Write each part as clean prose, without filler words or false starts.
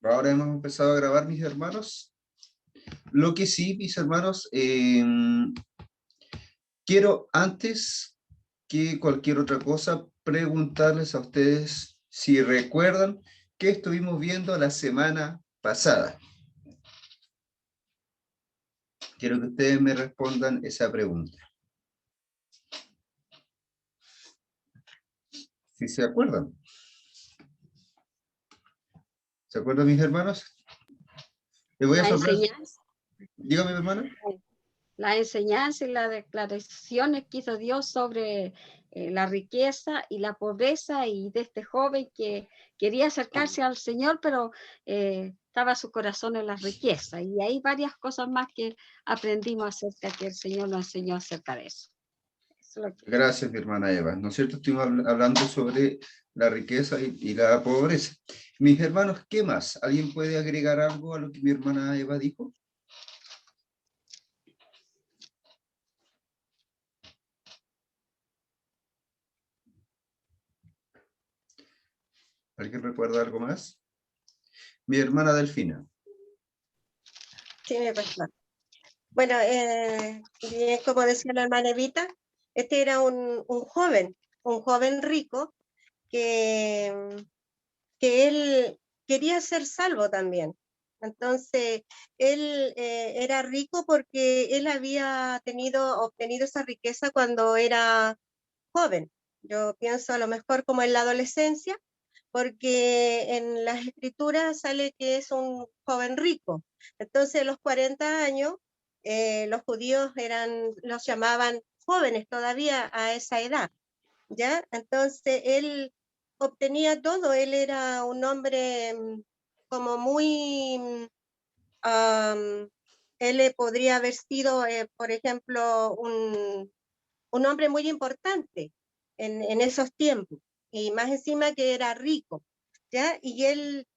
Ahora hemos empezado a grabar, mis hermanos. Lo que sí, mis hermanos, quiero antes que cualquier otra cosa preguntarles a ustedes si recuerdan qué estuvimos viendo la semana pasada. Quiero que ustedes me respondan esa pregunta. Si se acuerdan. ¿Se acuerdan, mis hermanos? Les voy a La soplar. enseñanza, Dígame, mi hermana. la enseñanza y las declaraciones que hizo Dios sobre la riqueza y la pobreza, y de este joven que quería acercarse al Señor, pero estaba su corazón en la riqueza. Y hay varias cosas más que aprendimos acerca, que el Señor nos enseñó acerca de eso. Gracias, mi hermana Eva. ¿No es cierto? Estuvimos hablando sobre la riqueza y la pobreza. Mis hermanos, ¿qué más? ¿Alguien puede agregar algo a lo que mi hermana Eva dijo? ¿Alguien recuerda algo más? Mi hermana Delfina. Sí, me pasó. Bueno, bien, como decía la hermana Evita, este era un joven rico que él quería ser salvo también. Entonces, él era rico porque él había obtenido esa riqueza cuando era joven. Yo pienso a lo mejor como en la adolescencia, porque en las escrituras sale que es un joven rico. Entonces, a los 40 años, los judíos los llamaban jóvenes todavía a esa edad, ¿ya? Entonces, él obtenía todo, él era un hombre como muy, él podría haber sido, por ejemplo, un hombre muy importante en esos tiempos, y más encima que era rico, ¿ya? Y él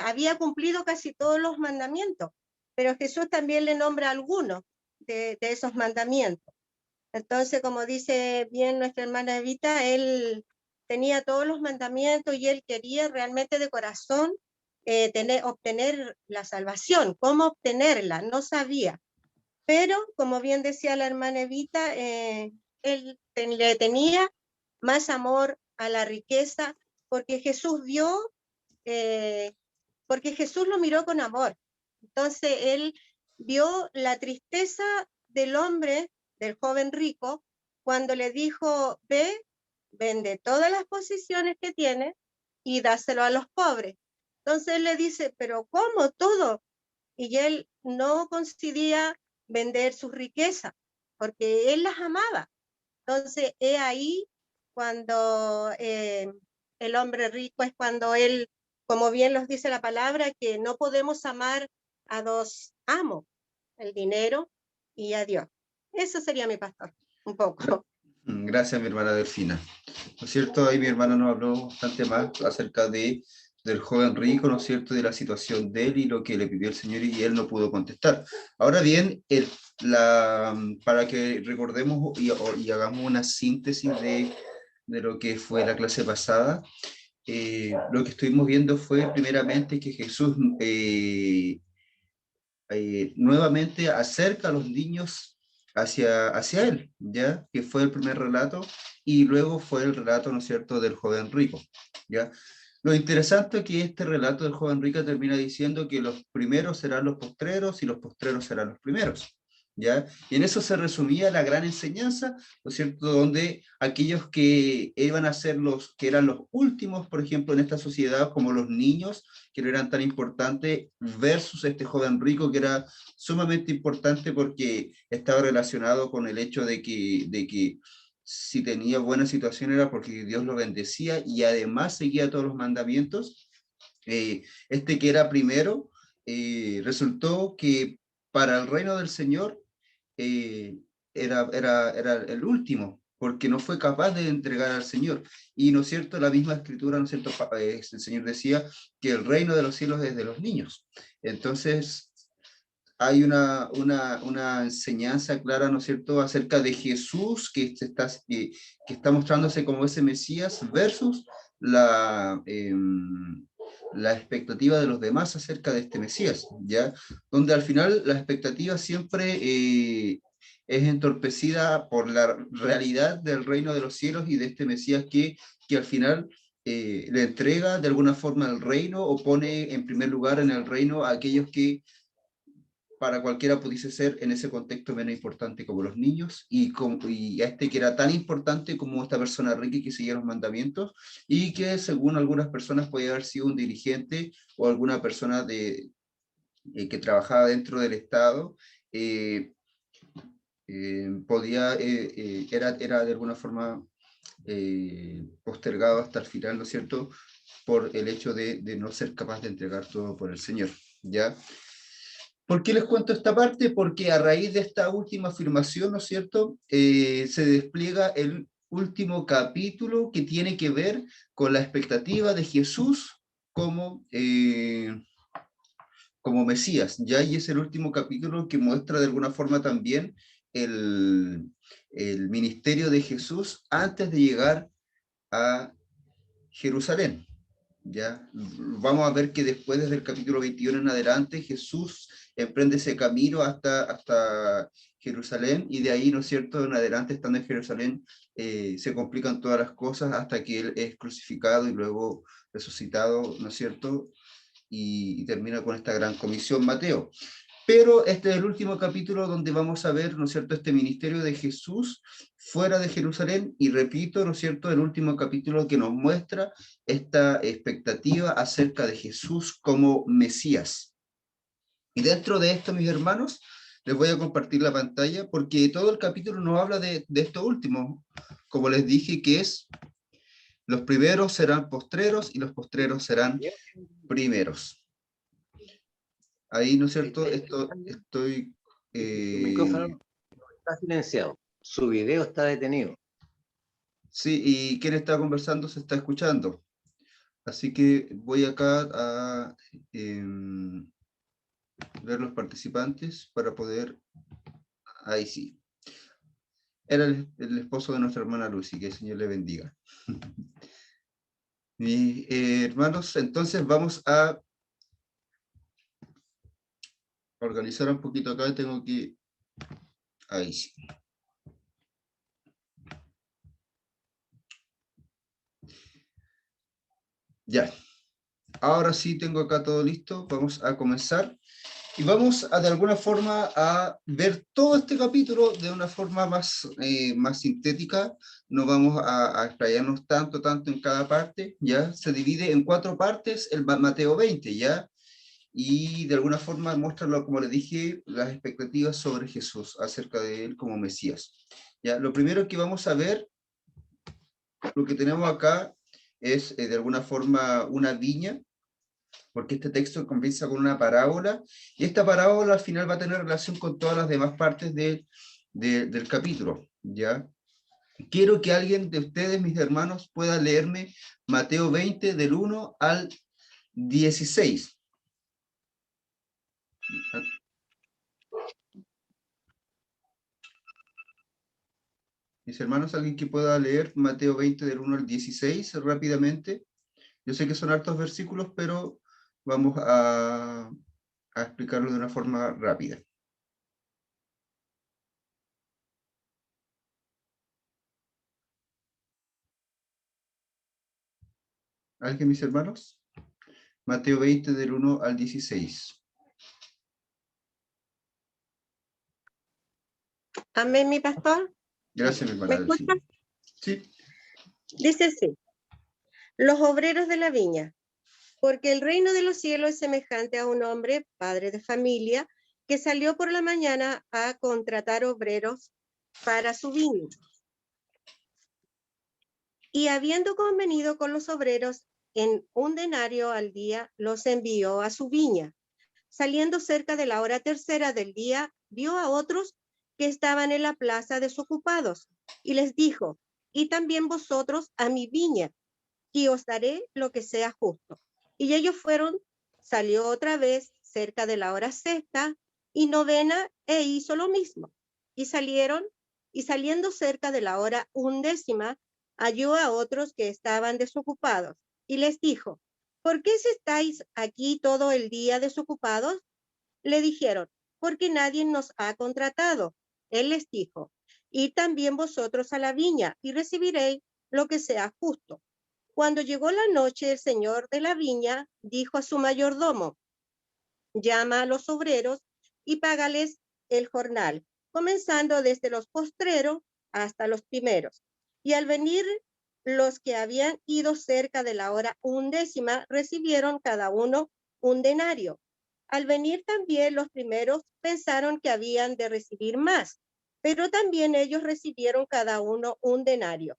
había cumplido casi todos los mandamientos, pero Jesús también le nombra algunos de esos mandamientos. Entonces, como dice bien nuestra hermana Evita, él tenía todos los mandamientos y él quería realmente de corazón obtener la salvación. ¿Cómo obtenerla? No sabía. Pero, como bien decía la hermana Evita, él le tenía más amor a la riqueza porque Jesús porque Jesús lo miró con amor. Entonces, él vio la tristeza del hombre, del joven rico, cuando le dijo: ve, vende todas las posesiones que tienes y dáselo a los pobres. Entonces él le dice: pero ¿cómo todo? Y él no conseguía vender sus riquezas porque él las amaba. Entonces es ahí cuando el hombre rico es cuando él, como bien nos dice la palabra, que no podemos amar a dos amos, el dinero y a Dios. Eso sería mi pastor, un poco. Gracias, mi hermana Delfina. ¿No es cierto? Ahí mi hermana nos habló bastante más acerca del joven rico, ¿no es cierto? De la situación de él y lo que le pidió el Señor y él no pudo contestar. Ahora bien, para que recordemos y hagamos una síntesis de lo que fue la clase pasada, lo que estuvimos viendo fue primeramente que Jesús nuevamente acerca a los niños hacia él, ¿ya? Que fue el primer relato, y luego fue el relato, ¿no es cierto?, del joven rico, ¿ya? Lo interesante es que este relato del joven rico termina diciendo que los primeros serán los postreros y los postreros serán los primeros, ¿ya? Y en eso se resumía la gran enseñanza, ¿no es cierto?, donde aquellos que iban a ser que eran los últimos, por ejemplo, en esta sociedad, como los niños, que no eran tan importantes, versus este joven rico, que era sumamente importante porque estaba relacionado con el hecho de que si tenía buena situación era porque Dios lo bendecía y además seguía todos los mandamientos. Este que era primero, resultó que para el reino del Señor era el último, porque no fue capaz de entregar al Señor. Y, ¿no es cierto?, la misma escritura, ¿no es cierto?, el Señor decía que el reino de los cielos es de los niños. Entonces, hay una enseñanza clara, ¿no es cierto?, acerca de Jesús que está mostrándose como ese Mesías versus la expectativa de los demás acerca de este Mesías, ¿ya? Donde al final la expectativa siempre es entorpecida por la realidad del reino de los cielos y de este Mesías que al final le entrega de alguna forma el reino o pone en primer lugar en el reino a aquellos que para cualquiera pudiese ser en ese contexto menos importante como los niños y a este que era tan importante como esta persona rica que seguía los mandamientos y que según algunas personas podía haber sido un dirigente o alguna persona que trabajaba dentro del Estado, era de alguna forma postergado hasta el final, ¿no es cierto?, por el hecho de no ser capaz de entregar todo por el Señor, ¿ya? ¿Por qué les cuento esta parte? Porque a raíz de esta última afirmación, ¿no es cierto?, se despliega el último capítulo que tiene que ver con la expectativa de Jesús como Mesías, ¿ya? Y es el último capítulo que muestra de alguna forma también el ministerio de Jesús antes de llegar a Jerusalén. ¿Ya? Vamos a ver que después, desde el capítulo 21 en adelante, Jesús emprende ese camino hasta Jerusalén, y de ahí, ¿no es cierto?, en adelante, estando en Jerusalén, se complican todas las cosas hasta que Él es crucificado y luego resucitado, ¿no es cierto?, y termina con esta gran comisión, Mateo. Pero este es el último capítulo donde vamos a ver, ¿no es cierto?, este ministerio de Jesús fuera de Jerusalén, y repito, ¿no es cierto?, el último capítulo que nos muestra esta expectativa acerca de Jesús como Mesías. Y dentro de esto, mis hermanos, les voy a compartir la pantalla porque todo el capítulo nos habla de esto último, como les dije, que es: los primeros serán postreros y los postreros serán primeros. Ahí, ¿no es cierto? Estoy... Su micrófono está silenciado, su video está detenido. Sí, y quien está conversando se está escuchando. Así que voy acá a ver los participantes para poder... Ahí sí. Era el esposo de nuestra hermana Lucy, que el Señor le bendiga. Mis hermanos, entonces vamos a organizar un poquito acá. Tengo que... Ahí sí. Ya. Ahora sí tengo acá todo listo. Vamos a comenzar. Y vamos a, de alguna forma, a ver todo este capítulo de una forma más sintética. No vamos a explayarnos tanto en cada parte, ¿ya? Se divide en 4 partes el Mateo 20, ¿ya? Y de alguna forma muestra, como les dije, las expectativas sobre Jesús, acerca de él como Mesías, ¿ya? Lo primero que vamos a ver, lo que tenemos acá, es de alguna forma una viña, porque este texto comienza con una parábola, y esta parábola al final va a tener relación con todas las demás partes del capítulo, ¿ya? Quiero que alguien de ustedes, mis hermanos, pueda leerme Mateo 20, del 1 al 16. Mis hermanos, alguien que pueda leer Mateo 20, del 1 al 16 rápidamente. Yo sé que son hartos versículos, pero vamos a explicarlo de una forma rápida. ¿Alguien, mis hermanos? Mateo 20, del 1 al 16. Amén, mi pastor. Gracias, mi hermana. ¿Me escuchan? Sí. Dice así: los obreros de la viña, porque el reino de los cielos es semejante a un hombre, padre de familia, que salió por la mañana a contratar obreros para su viña. Y habiendo convenido con los obreros en 1 denario al día, los envió a su viña. Saliendo cerca de la hora tercera del día, vio a otros que estaban en la plaza desocupados, y les dijo: y también vosotros a mi viña, y os daré lo que sea justo. Y ellos fueron. Salió otra vez cerca de la hora sexta y novena, e hizo lo mismo. Y saliendo cerca de la hora 11, halló a otros que estaban desocupados, y les dijo: ¿por qué estáis aquí todo el día desocupados? Le dijeron, porque nadie nos ha contratado. Él les dijo, id también vosotros a la viña y recibiréis lo que sea justo. Cuando llegó la noche, el señor de la viña dijo a su mayordomo, llama a los obreros y págales el jornal, comenzando desde los postreros hasta los primeros. Y al venir los que habían ido cerca de la hora 11, recibieron cada uno un denario. Al venir también los primeros pensaron que habían de recibir más, pero también ellos recibieron cada uno un denario.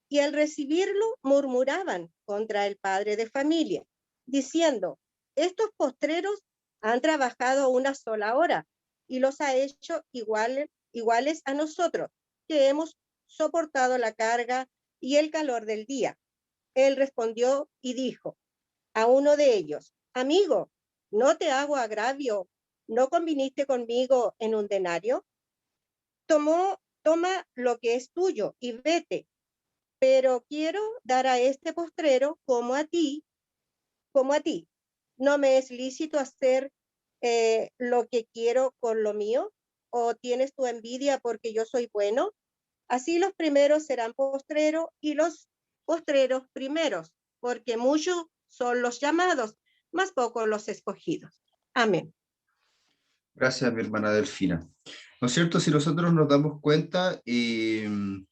Y al recibirlo murmuraban contra el padre de familia, diciendo, estos postreros han trabajado una sola hora y los ha hecho iguales a nosotros, que hemos soportado la carga y el calor del día. Él respondió y dijo a uno de ellos, amigo, no te hago agravio, ¿no conviniste conmigo en un denario? Toma lo que es tuyo y vete, pero quiero dar a este postrero como a ti. ¿No me es lícito hacer lo que quiero con lo mío? ¿O tienes tu envidia porque yo soy bueno? Así los primeros serán postreros y los postreros primeros, porque muchos son los llamados, más pocos los escogidos. Amén. Gracias, mi hermana Delfina. ¿No es cierto? Si nosotros nos damos cuenta, mi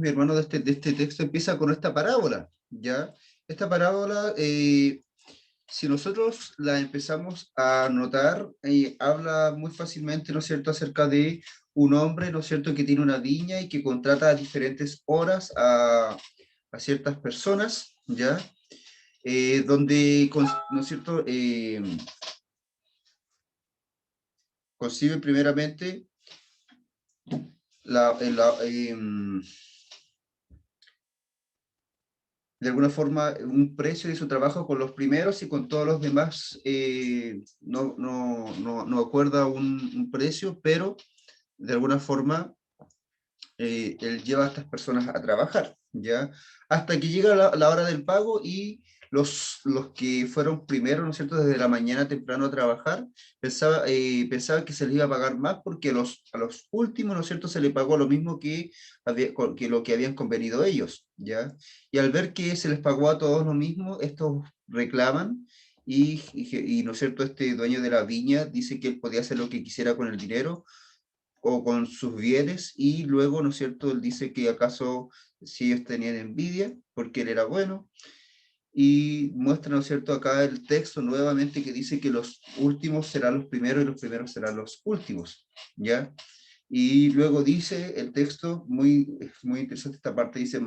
hermano, de este texto empieza con esta parábola, ¿ya? Esta parábola, si nosotros la empezamos a notar, habla muy fácilmente, ¿no es cierto?, acerca de un hombre, ¿no es cierto?, que tiene una viña y que contrata a diferentes horas a ciertas personas, ¿ya? Donde, ¿no es cierto?, concibe primeramente de alguna forma un precio de su trabajo con los primeros y con todos los demás no acuerda un precio, pero de alguna forma él lleva a estas personas a trabajar, ¿ya? Hasta que llega la hora del pago y los que fueron primero, ¿no es cierto?, desde la mañana temprano a trabajar, pensaba que se les iba a pagar más porque a los últimos, ¿no es cierto?, se les pagó lo mismo que lo que habían convenido ellos, ¿ya? Y al ver que se les pagó a todos lo mismo, estos reclaman y ¿no es cierto?, este dueño de la viña dice que él podía hacer lo que quisiera con el dinero o con sus bienes, y luego, ¿no es cierto?, él dice que acaso si ellos tenían envidia, porque él era bueno, y muestra, ¿no es cierto?, acá el texto nuevamente que dice que los últimos serán los primeros y los primeros serán los últimos, ¿ya? Y luego dice el texto, muy interesante esta parte, dice,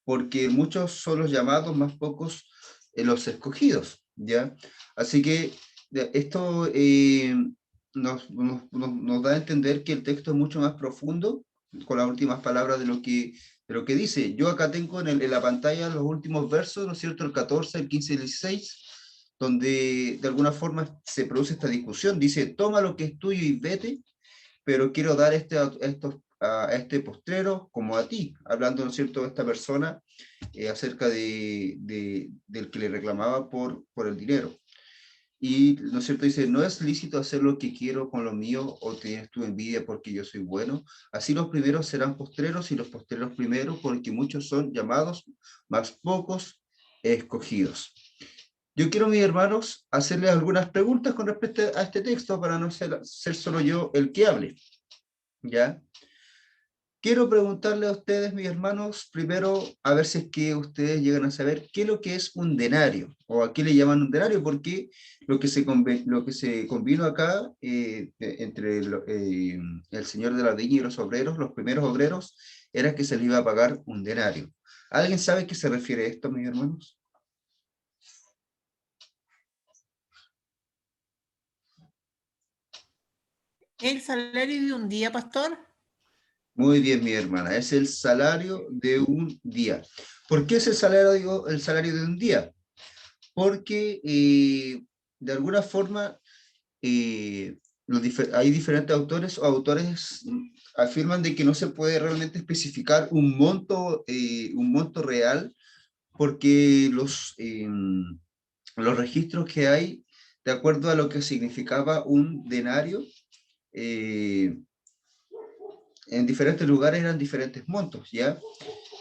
porque muchos son los llamados, más pocos los escogidos, ¿ya? Así que esto nos da a entender que el texto es mucho más profundo con las últimas palabras de lo que dice. Yo acá tengo en la pantalla los últimos versos, ¿no es cierto?, el 14, el 15 y el 16, donde de alguna forma se produce esta discusión. Dice, toma lo que es tuyo y vete, pero quiero dar a este postrero como a ti, hablando, ¿no es cierto?, de esta persona acerca del que le reclamaba por el dinero. Y, ¿no es cierto?, dice, no es lícito hacer lo que quiero con lo mío, o tienes tu envidia porque yo soy bueno. Así los primeros serán postreros y los postreros primeros, porque muchos son llamados, más pocos escogidos. Yo quiero, mis hermanos, hacerles algunas preguntas con respecto a este texto para no ser solo yo el que hable, ¿ya? Quiero preguntarle a ustedes, mis hermanos, primero, a ver si es que ustedes llegan a saber qué es lo que es un denario, o a qué le llaman un denario, porque lo que se convino acá entre el señor de la viña y los obreros, los primeros obreros, era que se les iba a pagar un denario. ¿Alguien sabe a qué se refiere esto, mis hermanos? ¿El salario de un día, pastor? Muy bien, mi hermana, es el salario de un día. ¿Por qué es el salario de un día? Porque de alguna forma hay diferentes autores o autores afirman de que no se puede realmente especificar un monto real, porque los registros que hay, de acuerdo a lo que significaba un denario, en diferentes lugares eran diferentes montos, ¿ya?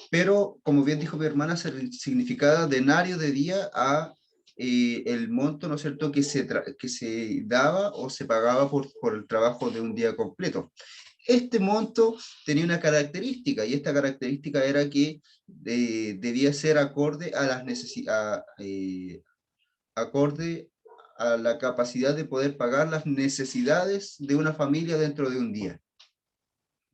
Pero, como bien dijo mi hermana, significaba denario de día a el monto, ¿no es cierto?, que se daba o se pagaba por el trabajo de un día completo. Este monto tenía una característica, y esta característica era que debía ser acorde a las acorde a la capacidad de poder pagar las necesidades de una familia dentro de un día,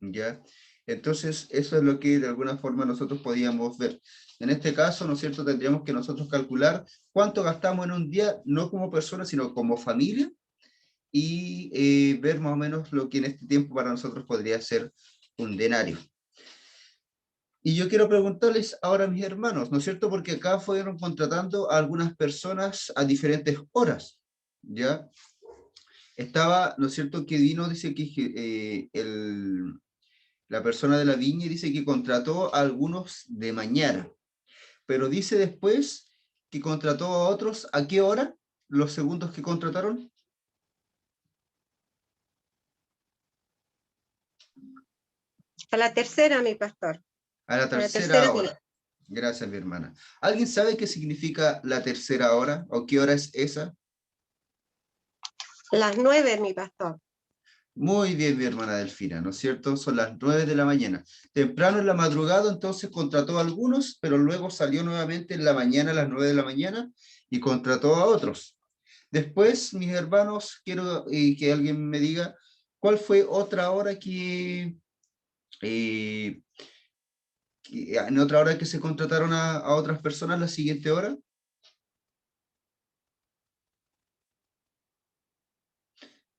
¿ya? Entonces, eso es lo que de alguna forma nosotros podíamos ver. En este caso, ¿no es cierto?, tendríamos que nosotros calcular cuánto gastamos en un día, no como persona, sino como familia, y ver más o menos lo que en este tiempo para nosotros podría ser un denario. Y yo quiero preguntarles ahora a mis hermanos, ¿no es cierto?, porque acá fueron contratando a algunas personas a diferentes horas, ¿ya? Estaba, ¿no es cierto?, que vino, dice que la persona de la viña dice que contrató a algunos de mañana, pero dice después que contrató a otros, ¿a qué hora? Los segundos que contrataron. A la tercera, mi pastor. A la A la tercera tercera hora. día. Gracias, mi hermana. ¿Alguien sabe qué significa la tercera hora o qué hora es esa? Las 9, mi pastor. Muy bien, mi hermana Delfina, ¿no es cierto? Son las 9 de la mañana. Temprano en la madrugada, entonces contrató a algunos, pero luego salió nuevamente en la mañana, a las 9 de la mañana, y contrató a otros. Después, mis hermanos, quiero que alguien me diga cuál fue otra hora en otra hora que se contrataron a otras personas la siguiente hora.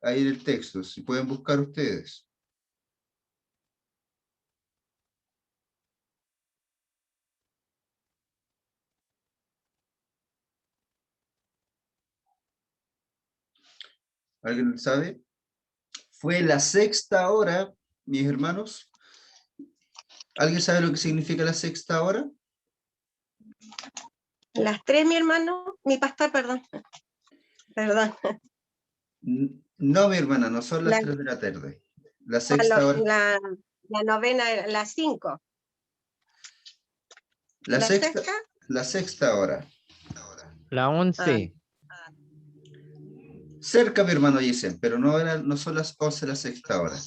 Ahí en el texto, si pueden buscar ustedes. ¿Alguien sabe? Fue la sexta hora, mis hermanos. ¿Alguien sabe lo que significa la sexta hora? Las 3, mi hermano, mi pastor, perdón. Perdón. No, mi hermana, no son las La, 3 de la tarde. La sexta hora. la novena, las 5. La ¿La sexta, sexta? la sexta hora. La 11. Cerca, mi hermano Yesen, pero no son las 11 la sexta hora.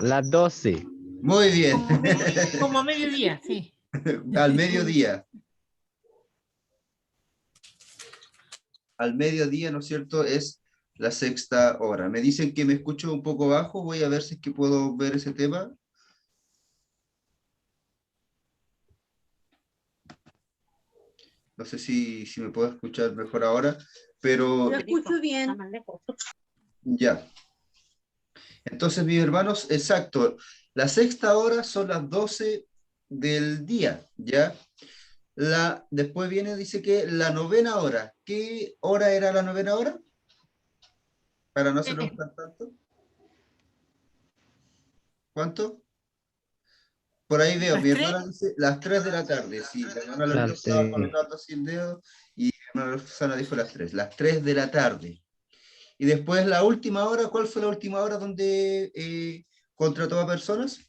La 12. Muy bien. Como mediodía, sí. Al mediodía. Al mediodía, ¿no es cierto? Es la sexta hora. Me dicen que me escucho un poco bajo. Voy a ver si es que puedo ver ese tema. No sé si me puedo escuchar mejor ahora, pero Lo escucho bien. ya. Entonces, mis hermanos, exacto. La sexta hora son las 12 del día, ¿ya? Después viene, dice que la novena hora. ¿Qué hora era la novena hora? Para no hacerlo buscar tanto. ¿Cuánto? Por ahí veo, ¿Las mi 3? hermana dice las 3 de la tarde. Sí, la hermana Lorenzo Las estaba 3. colocando así el dedo y mi hermana Susana dijo las 3 de la tarde. Y después la última hora, ¿cuál fue la última hora donde contrató a personas?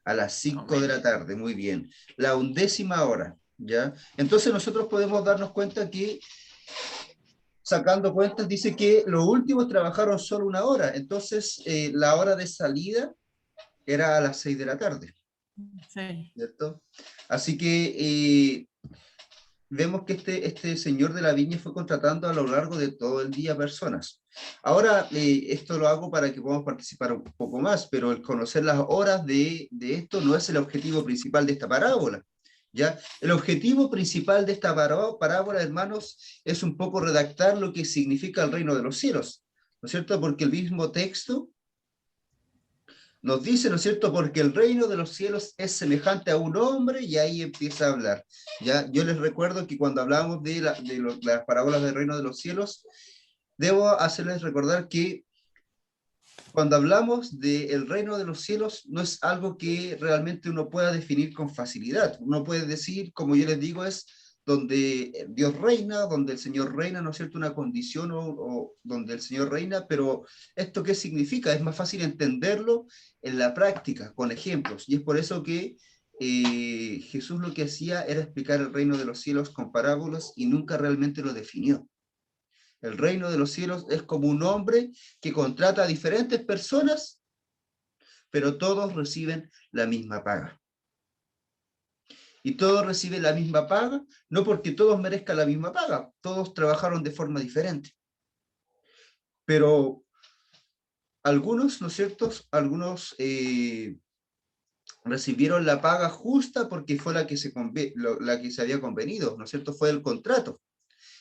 A las 5 de la tarde, muy bien. La 11ª hora, ¿ya? Entonces nosotros podemos darnos cuenta que, sacando cuentas, dice que los últimos trabajaron solo una hora, entonces la hora de salida era a las 6 de la tarde, Sí. ¿cierto? Así que vemos que este señor de la viña fue contratando a lo largo de todo el día personas. Ahora, esto lo hago para que podamos participar un poco más, pero el conocer las horas de esto no es el objetivo principal de esta parábola, ¿ya? El objetivo principal de esta parábola, hermanos, es un poco redactar lo que significa el reino de los cielos, ¿no es cierto? Porque el mismo texto nos dice, ¿no es cierto? Porque el reino de los cielos es semejante a un hombre, y ahí empieza a hablar. ¿Ya? Yo les recuerdo que cuando hablamos de las parábolas del reino de los cielos, debo hacerles recordar que cuando hablamos del reino de los cielos, no es algo que realmente uno pueda definir con facilidad. Uno puede decir, como yo les digo, es donde Dios reina, donde el Señor reina, ¿no es cierto? Una condición o donde el Señor reina, pero ¿esto qué significa? Es más fácil entenderlo en la práctica, con ejemplos. Y es por eso que Jesús lo que hacía era explicar el reino de los cielos con parábolas y nunca realmente lo definió. El reino de los cielos es como un hombre que contrata a diferentes personas, pero todos reciben la misma paga. Y todos reciben la misma paga, no porque todos merezcan la misma paga, todos trabajaron de forma diferente. Pero algunos, ¿no es cierto? Algunos recibieron la paga justa porque fue la que se había convenido, ¿no es cierto? Fue el contrato.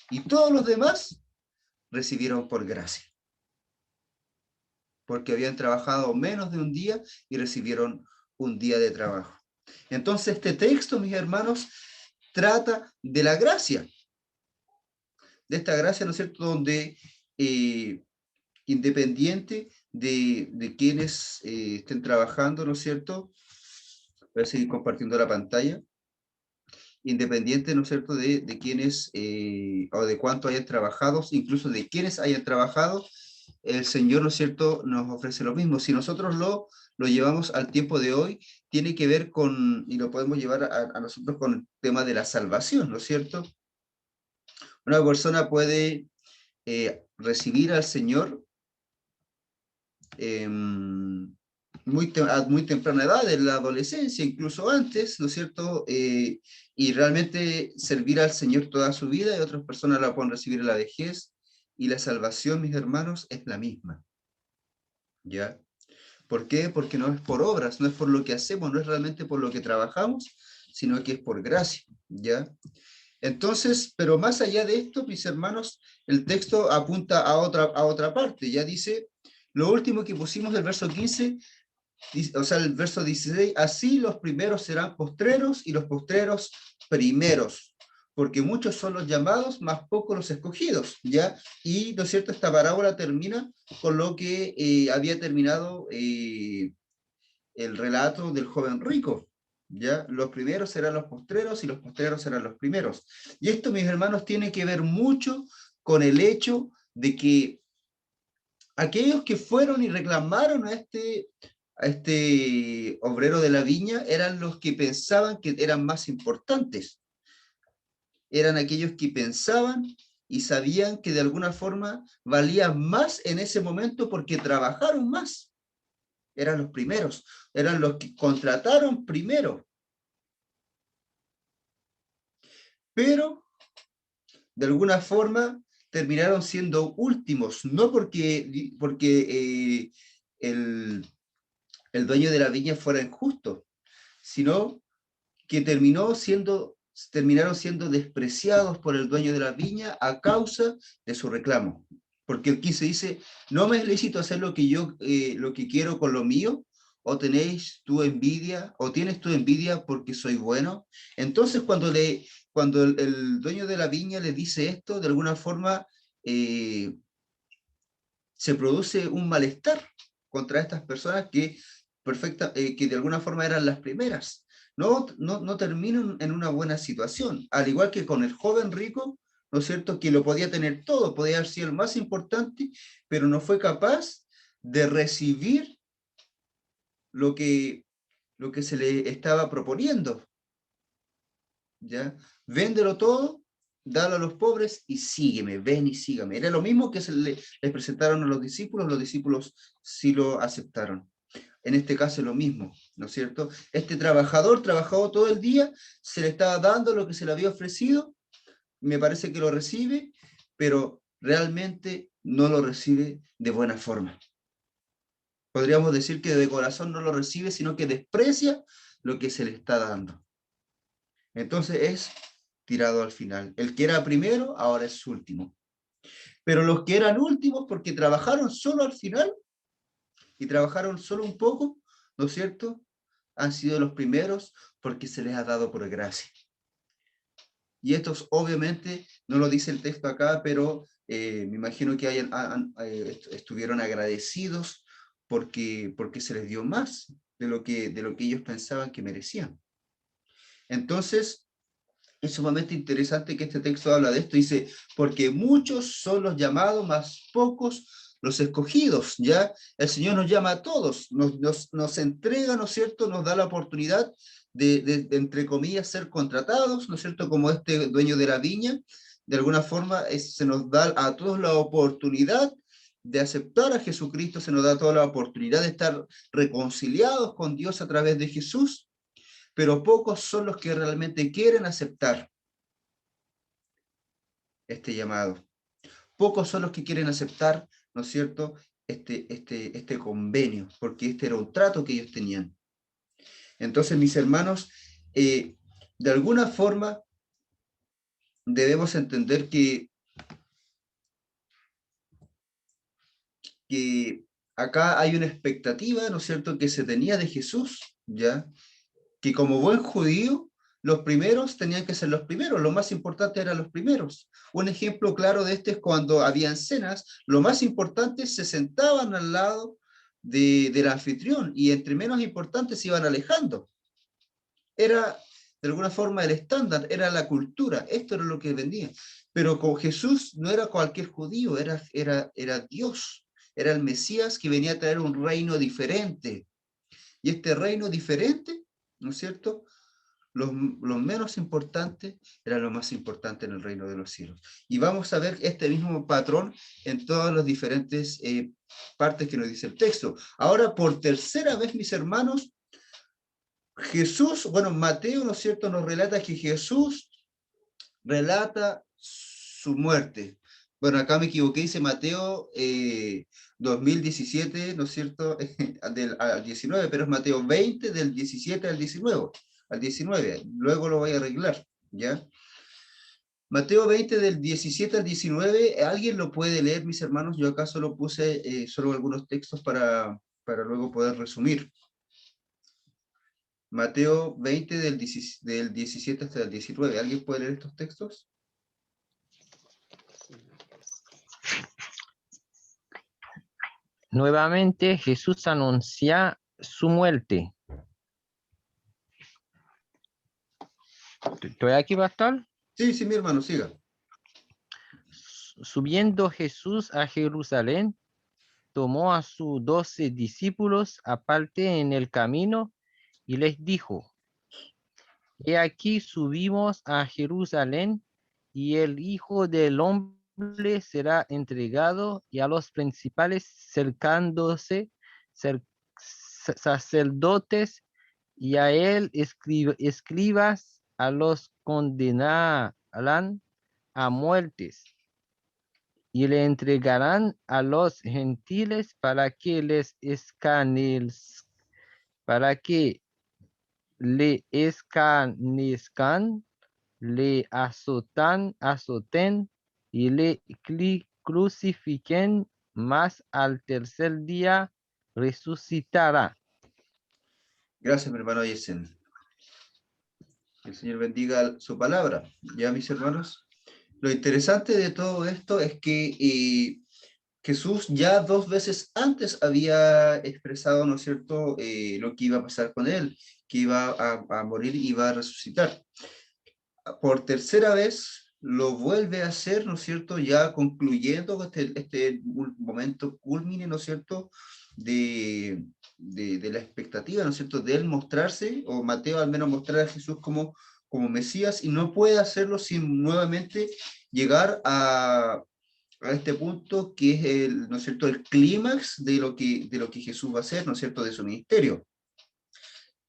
Y todos los demás recibieron por gracia, porque habían trabajado menos de un día y recibieron un día de trabajo. Entonces este texto, mis hermanos, trata de la gracia, de esta gracia, ¿no es cierto?, donde independiente de quienes estén trabajando, ¿no es cierto?, voy a seguir compartiendo la pantalla, independiente, ¿no es cierto?, de quienes o de cuánto hayan trabajado, incluso de quienes hayan trabajado, el Señor, ¿no es cierto?, nos ofrece lo mismo. Si nosotros lo llevamos al tiempo de hoy, tiene que ver con, y lo podemos llevar a nosotros con el tema de la salvación, ¿no es cierto? Una persona puede recibir al Señor a muy temprana edad, en la adolescencia, incluso antes, ¿no es cierto? Y realmente servir al Señor toda su vida, y otras personas la pueden recibir en la vejez, y la salvación, mis hermanos, es la misma. ¿Ya? ¿Por qué? Porque no es por obras, no es por lo que hacemos, no es realmente por lo que trabajamos, sino que es por gracia, ¿ya? Entonces, pero más allá de esto, mis hermanos, el texto apunta a otra parte, ya dice, lo último que pusimos del verso 15, o sea, el verso 16, así los primeros serán postreros y los postreros primeros, porque muchos son los llamados, más pocos los escogidos, ¿ya? Y, ¿no es cierto?, esta parábola termina con lo que había terminado el relato del joven rico, ¿ya? Los primeros serán los postreros y los postreros serán los primeros. Y esto, mis hermanos, tiene que ver mucho con el hecho de que aquellos que fueron y reclamaron a este obrero de la viña eran los que pensaban que eran más importantes. Eran aquellos que pensaban y sabían que de alguna forma valían más en ese momento porque trabajaron más. Eran los primeros, eran los que contrataron primero. Pero, de alguna forma, terminaron siendo últimos, no porque el dueño de la viña fuera injusto, sino que terminaron siendo despreciados por el dueño de la viña a causa de su reclamo. Porque el 15 dice, no me es lícito hacer lo que quiero con lo mío, o tienes tu envidia porque soy bueno. Entonces cuando el dueño de la viña le dice esto, de alguna forma se produce un malestar contra estas personas que de alguna forma eran las primeras. No terminan en una buena situación, al igual que con el joven rico, ¿no es cierto?, que lo podía tener todo, podía haber sido el más importante, pero no fue capaz de recibir lo que se le estaba proponiendo, ¿ya? Véndelo todo, dalo a los pobres y sígueme, ven y sígame. Era lo mismo que les presentaron a los discípulos sí lo aceptaron. En este caso es lo mismo, ¿no es cierto? Este trabajador trabajó todo el día, se le estaba dando lo que se le había ofrecido, me parece que lo recibe, pero realmente no lo recibe de buena forma. Podríamos decir que de corazón no lo recibe, sino que desprecia lo que se le está dando. Entonces es tirado al final. El que era primero, ahora es último. Pero los que eran últimos, porque trabajaron solo al final, y trabajaron solo un poco, ¿no es cierto?, han sido los primeros porque se les ha dado por gracia. Y estos obviamente, no lo dice el texto acá, pero me imagino que estuvieron agradecidos porque se les dio más de lo que ellos pensaban que merecían. Entonces, es sumamente interesante que este texto habla de esto. Dice, porque muchos son los llamados, más pocos los escogidos, ¿ya? El Señor nos llama a todos, nos entrega, ¿no es cierto?, nos da la oportunidad de, entre comillas, ser contratados, ¿no es cierto?, como este dueño de la viña. De alguna forma se nos da a todos la oportunidad de aceptar a Jesucristo, se nos da toda la oportunidad de estar reconciliados con Dios a través de Jesús, pero pocos son los que realmente quieren aceptar este llamado. Pocos son los que quieren aceptar, ¿no es cierto?, este convenio, porque este era un trato que ellos tenían. Entonces, mis hermanos, de alguna forma debemos entender que acá hay una expectativa, ¿no es cierto?, que se tenía de Jesús, ¿ya?, que como buen judío, los primeros tenían que ser los primeros, lo más importante eran los primeros. Un ejemplo claro de esto es cuando habían cenas, lo más importante se sentaban al lado del anfitrión, y entre menos importantes se iban alejando. Era, de alguna forma, el estándar, era la cultura, esto era lo que vendía. Pero con Jesús no era cualquier judío, era Dios, era el Mesías que venía a traer un reino diferente. Y este reino diferente, ¿no es cierto?, los menos importantes eran lo más importante en el reino de los cielos. Y vamos a ver este mismo patrón en todas las diferentes partes que nos dice el texto. Ahora, por tercera vez, mis hermanos, Jesús, bueno, Mateo, ¿no es cierto?, nos relata que Jesús relata su muerte. Bueno, acá me equivoqué, dice Mateo 2017, ¿no es cierto?, al 19, pero es Mateo 20 del 17 al 19, luego lo voy a arreglar, ¿ya? Mateo 20 del 17 al 19, ¿alguien lo puede leer, mis hermanos? Yo acá solo puse solo algunos textos para luego poder resumir. Mateo 20 del 17 hasta el 19, ¿alguien puede leer estos textos? Nuevamente Jesús anuncia su muerte. ¿Estoy aquí, pastor? Sí, sí, mi hermano, siga. Subiendo Jesús a Jerusalén, tomó a sus 12 discípulos aparte en el camino y les dijo: He aquí subimos a Jerusalén, y el Hijo del Hombre será entregado y a los principales cercándose, sacerdotes, y a él escribas, a los condenarán a muertes y le entregarán a los gentiles para que les para que le escarnezcan, le azoten y le crucifiquen, mas al tercer día resucitará. Gracias, mi hermano Yesen. El Señor bendiga su palabra. Ya, mis hermanos, lo interesante de todo esto es que Jesús ya 2 veces antes había expresado, ¿no es cierto?, lo que iba a pasar con él, que iba a morir y iba a resucitar. Por tercera vez lo vuelve a hacer, ¿no es cierto?, ya concluyendo este momento culmine, ¿no es cierto?, de la expectativa, ¿no es cierto?, de él mostrarse, o Mateo al menos mostrar a Jesús como Mesías, y no puede hacerlo sin nuevamente llegar a este punto que es ¿no es cierto?, el clímax de lo que Jesús va a hacer, ¿no es cierto?, de su ministerio.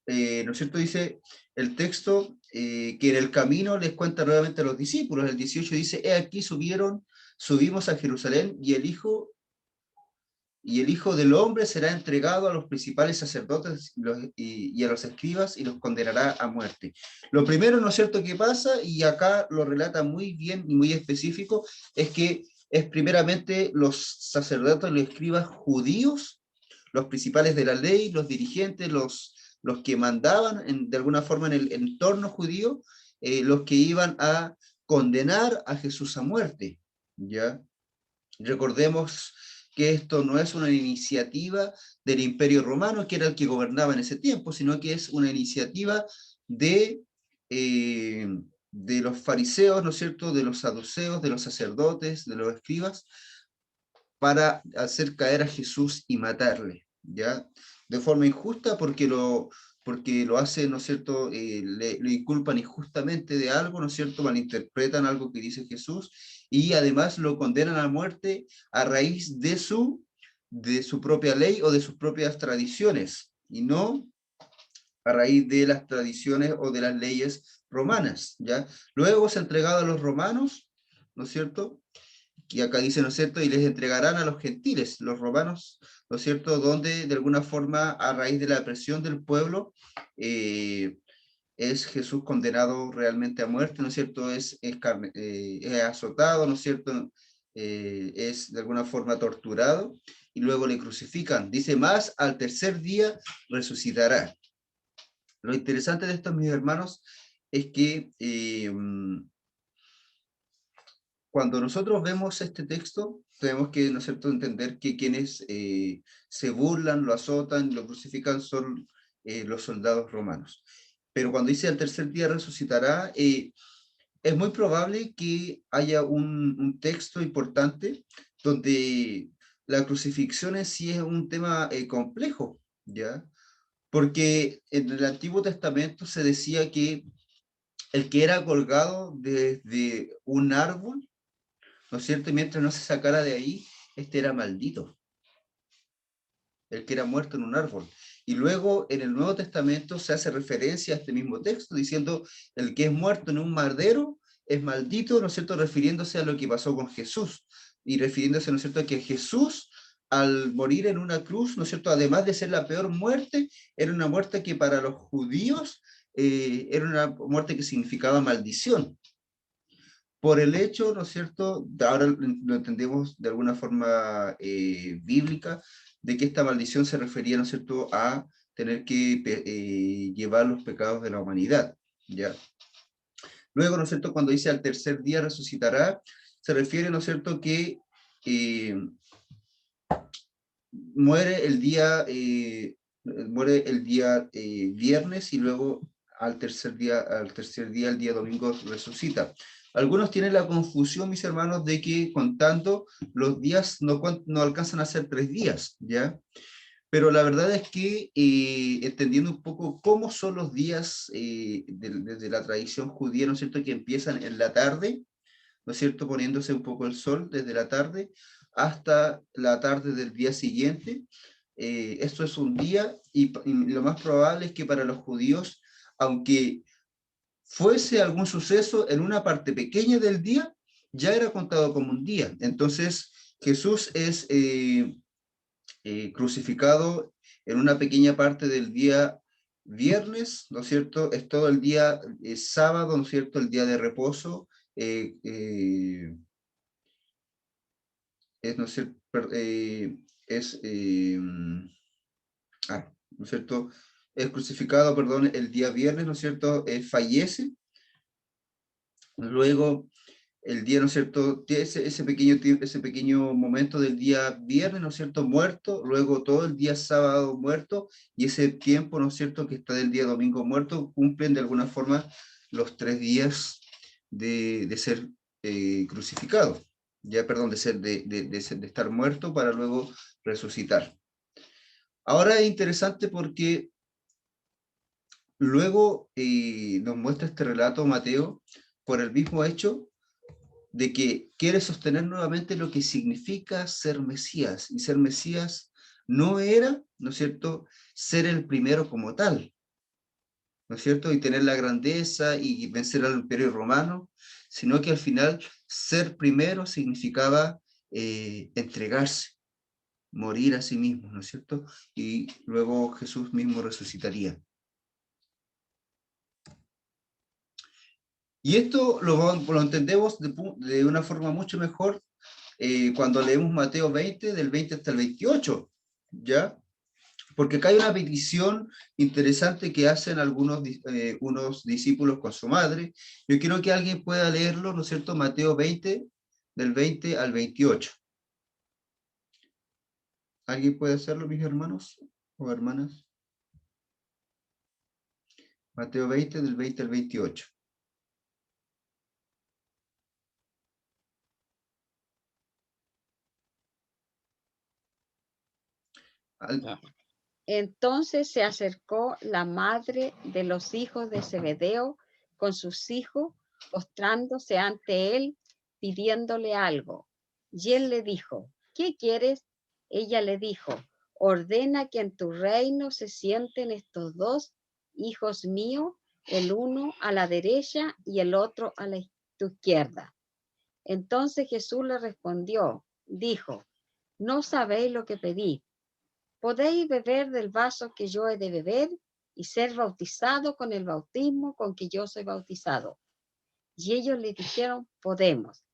¿No es cierto? Dice el texto que en el camino les cuenta nuevamente a los discípulos. El 18 dice: He aquí subimos a Jerusalén, y el Hijo del Hombre será entregado a los principales sacerdotes y a los escribas, y los condenará a muerte. Lo primero, ¿no es cierto?, que pasa, y acá lo relata muy bien y muy específico, es que es primeramente los sacerdotes, los escribas judíos, los principales de la ley, los dirigentes, los que mandaban de alguna forma en el entorno judío, los que iban a condenar a Jesús a muerte, ¿ya? Recordemos que esto no es una iniciativa del Imperio Romano, que era el que gobernaba en ese tiempo, sino que es una iniciativa de los fariseos, ¿no es cierto?, de los saduceos, de los sacerdotes, de los escribas, para hacer caer a Jesús y matarle, ¿ya? De forma injusta porque lo hacen, ¿no es cierto?, le inculpan injustamente de algo, ¿no es cierto?, malinterpretan algo que dice Jesús, y además lo condenan a muerte a raíz de su propia ley o de sus propias tradiciones, y no a raíz de las tradiciones o de las leyes romanas, ¿ya? Luego se ha entregado a los romanos, ¿no es cierto?, y acá dice, ¿no es cierto?, y les entregarán a los gentiles, los romanos, ¿no es cierto?, donde de alguna forma, a raíz de la presión del pueblo, es Jesús condenado realmente a muerte, ¿no es cierto?, es azotado, ¿no es cierto?, es de alguna forma torturado, y luego le crucifican. Dice, más al tercer día resucitará. Lo interesante de esto, mis hermanos, es que cuando nosotros vemos este texto, tenemos que, ¿no es cierto?, entender que quienes se burlan, lo azotan, lo crucifican son los soldados romanos. Pero cuando dice al tercer día resucitará, es muy probable que haya un texto importante donde la crucifixión en sí es un tema complejo, ¿ya? Porque en el Antiguo Testamento se decía que el que era colgado desde un árbol, ¿no es cierto?, y mientras no se sacara de ahí, este era maldito, el que era muerto en un árbol. Y luego en el Nuevo Testamento se hace referencia a este mismo texto, diciendo, el que es muerto en un madero es maldito, ¿no es cierto?, refiriéndose a lo que pasó con Jesús, y refiriéndose, ¿no es cierto?, a que Jesús, al morir en una cruz, ¿no es cierto?, además de ser la peor muerte, era una muerte que para los judíos era una muerte que significaba maldición. Por el hecho, ¿no es cierto?, ahora lo entendemos de alguna forma bíblica, de que esta maldición se refería, ¿no es cierto?, a tener que llevar los pecados de la humanidad, ¿ya? Luego, ¿no es cierto?, cuando dice al tercer día resucitará, se refiere, ¿no es cierto?, que muere el día viernes y luego al tercer día, el día domingo resucita. Algunos tienen la confusión, mis hermanos, de que contando los días no alcanzan a ser 3 días, ¿ya? Pero la verdad es que entendiendo un poco cómo son los días desde la tradición judía, ¿no es cierto?, que empiezan en la tarde, ¿no es cierto?, poniéndose un poco el sol desde la tarde hasta la tarde del día siguiente. Esto es un día y lo más probable es que para los judíos, aunque fuese algún suceso en una parte pequeña del día, ya era contado como un día. Entonces Jesús es crucificado en una pequeña parte del día viernes, ¿no es cierto? Es todo el día sábado, ¿no es cierto?, el día de reposo, ¿no es cierto? ¿No es cierto?, es crucificado, perdón, el día viernes, ¿no es cierto?, fallece, luego el día, ¿no es cierto?, ese pequeño momento del día viernes, ¿no es cierto?, muerto, luego todo el día sábado muerto, y ese tiempo, ¿no es cierto?, que está del día domingo muerto, cumplen de alguna forma los 3 días de ser crucificado, ya, perdón, de estar muerto para luego resucitar. Ahora es interesante porque luego nos muestra este relato Mateo por el mismo hecho de que quiere sostener nuevamente lo que significa ser Mesías, y ser Mesías no era, ¿no es cierto?, ser el primero como tal, ¿no es cierto?, y tener la grandeza y vencer al imperio romano, sino que al final ser primero significaba entregarse, morir a sí mismo, ¿no es cierto?, y luego Jesús mismo resucitaría. Y esto lo entendemos de una forma mucho mejor cuando leemos Mateo 20, del 20 hasta el 28, ¿ya? Porque acá hay una petición interesante que hacen unos discípulos con su madre. Yo quiero que alguien pueda leerlo, ¿no es cierto? Mateo 20, del 20 al 28. ¿Alguien puede hacerlo, mis hermanos o hermanas? Mateo 20, del 20 al 28. Entonces se acercó la madre de los hijos de Zebedeo con sus hijos, postrándose ante él, pidiéndole algo. Y él le dijo, ¿qué quieres? Ella le dijo, ordena que en tu reino se sienten estos dos hijos míos, el uno a la derecha y el otro a tu izquierda. Entonces Jesús le respondió, dijo, no sabéis lo que pedís. ¿Podéis beber del vaso que yo he de beber y ser bautizado con el bautismo con que yo soy bautizado? Y ellos le dijeron, podemos.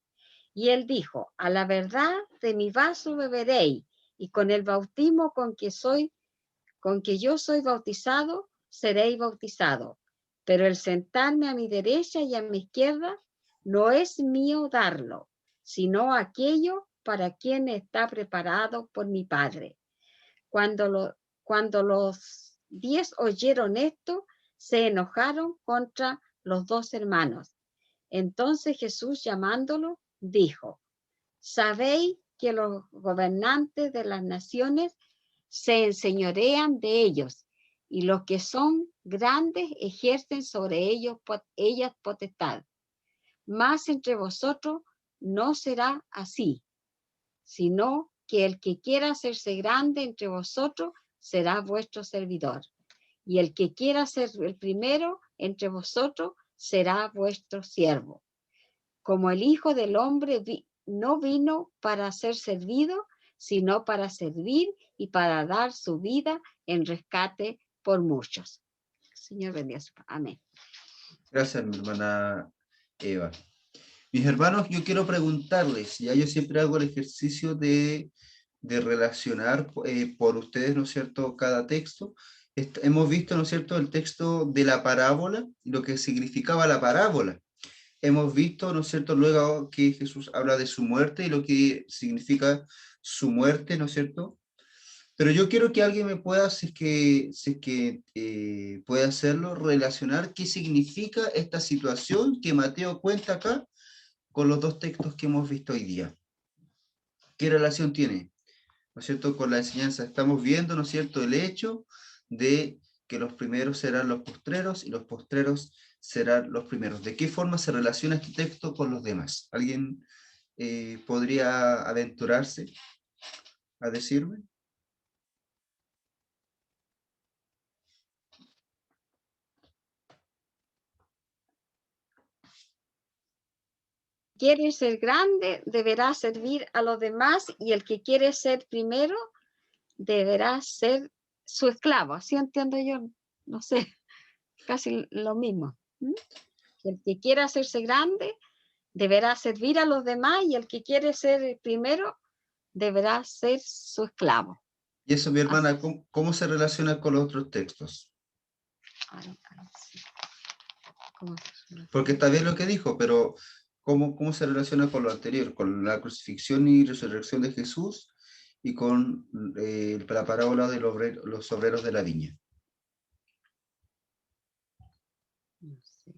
Y él dijo, a la verdad de mi vaso beberéis, y con el bautismo con que yo soy bautizado, seréis bautizados. Pero el sentarme a mi derecha y a mi izquierda no es mío darlo, sino aquello para quien está preparado por mi Padre. Cuando los 10 oyeron esto, se enojaron contra los dos hermanos. Entonces Jesús, llamándolo, dijo, ¿sabéis que los gobernantes de las naciones se enseñorean de ellos, y los que son grandes ejercen sobre ellas potestad? Mas entre vosotros no será así, sino que el que quiera hacerse grande entre vosotros será vuestro servidor, y el que quiera ser el primero entre vosotros será vuestro siervo. Como el Hijo del Hombre no vino para ser servido, sino para servir y para dar su vida en rescate por muchos. Señor bendiga. Amén. Gracias, mi hermana Eva. Mis hermanos, yo quiero preguntarles, ya yo siempre hago el ejercicio de relacionar por ustedes, ¿no es cierto?, cada texto. Hemos visto, ¿no es cierto?, el texto de la parábola, lo que significaba la parábola. Hemos visto, ¿no es cierto?, luego que Jesús habla de su muerte y lo que significa su muerte, ¿no es cierto? Pero yo quiero que alguien me pueda, si es que puede hacerlo, relacionar qué significa esta situación que Mateo cuenta acá con los dos textos que hemos visto hoy día. ¿Qué relación tiene, ¿no es cierto?, con la enseñanza? Estamos viendo, ¿no es cierto?, el hecho de que los primeros serán los postreros y los postreros serán los primeros. ¿De qué forma se relaciona este texto con los demás? ¿Alguien podría aventurarse a decirme? Quiere ser grande, deberá servir a los demás, y el que quiere ser primero deberá ser su esclavo. Así entiendo yo, no sé, casi lo mismo. El que quiera hacerse grande deberá servir a los demás, y el que quiere ser el primero deberá ser su esclavo. Y eso, mi hermana, ¿cómo se relaciona con los otros textos? Porque está bien lo que dijo, pero ¿cómo se relaciona con lo anterior? Con la crucifixión y resurrección de Jesús y con la parábola de los obreros de la viña. No sé.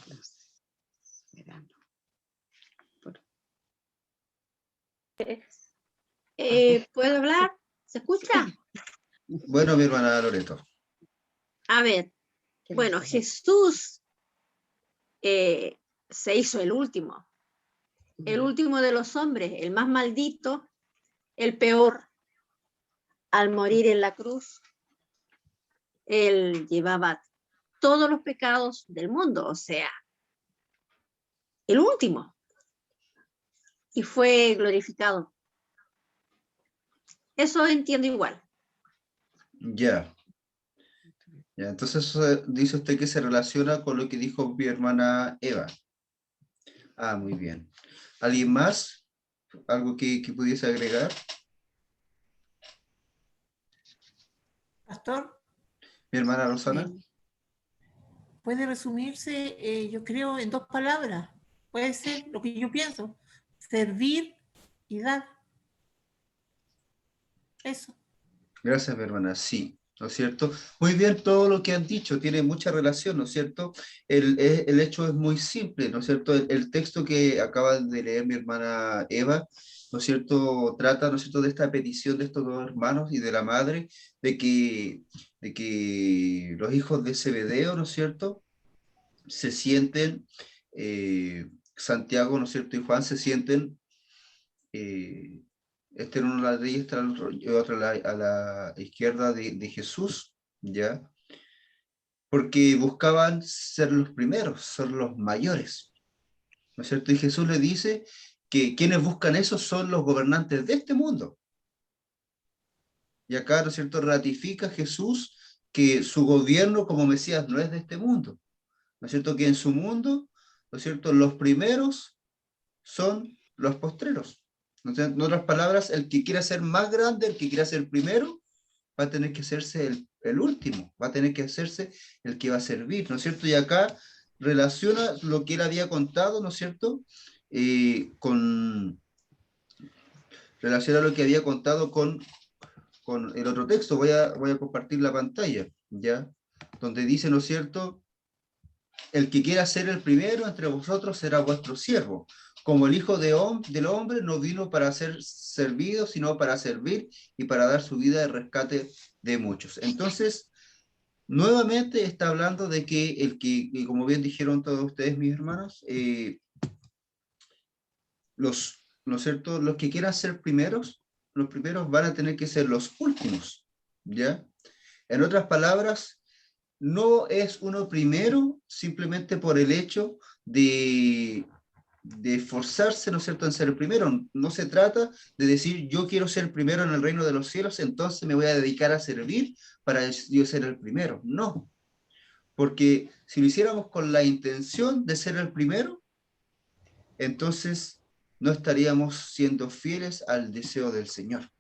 No sé. ¿Puedo hablar? ¿Se escucha? Bueno, mi hermana Loreto. A ver, bueno, Jesús se hizo el último de los hombres, el más maldito, el peor. Al morir en la cruz, él llevaba todos los pecados del mundo, o sea, el último, y fue glorificado. Eso entiendo igual. Ya. Ya, entonces eso dice usted que se relaciona con lo que dijo mi hermana Eva. Ah, muy bien. ¿Alguien más? ¿Algo que pudiese agregar? Pastor, Mi hermana Rosana. puede resumirse, yo creo, en 2 palabras. Puede ser lo que yo pienso. servir y dar. Eso. Gracias, mi hermana. Sí, ¿no es cierto? Muy bien, todo lo que han dicho tiene mucha relación, ¿no es cierto? El hecho es muy simple, ¿no es cierto? El texto que acaba de leer mi hermana Eva, ¿no es cierto? Trata, ¿no es cierto?, de esta petición de estos dos hermanos y de la madre, de que los hijos de Zebedeo, ¿no es cierto?, se sienten, Santiago, ¿no es cierto?, y Juan se sienten, este en una de ellas está otra a la izquierda de Jesús, ¿ya? Porque buscaban ser los primeros, ser los mayores, ¿no es cierto? Y Jesús le dice que quienes buscan eso son los gobernantes de este mundo. Y acá, ¿no es cierto?, ratifica Jesús que su gobierno como Mesías no es de este mundo, ¿no es cierto? Que en su mundo, ¿no es cierto?, los primeros son los postreros. En otras palabras, el que quiera ser más grande, el que quiera ser primero, va a tener que hacerse el último, va a tener que hacerse el que va a servir, ¿no es cierto? Y acá relaciona lo que él había contado, ¿no es cierto? Relaciona lo que había contado con el otro texto. Voy a compartir la pantalla, ¿ya? Donde dice, ¿no es cierto?, el que quiera ser el primero entre vosotros será vuestro siervo. Como el Hijo del Hombre no vino para ser servido, sino para servir y para dar su vida de rescate de muchos. Entonces, nuevamente está hablando de que y como bien dijeron todos ustedes, mis hermanos, ¿no es cierto?, los que quieran ser primeros, los primeros van a tener que ser los últimos, ¿ya? En otras palabras, no es uno primero simplemente por el hecho de esforzarse, ¿no es cierto?, en ser el primero. No se trata de decir, yo quiero ser el primero en el reino de los cielos, entonces me voy a dedicar a servir para yo ser el primero. No, porque si lo hiciéramos con la intención de ser el primero, entonces no estaríamos siendo fieles al deseo del Señor.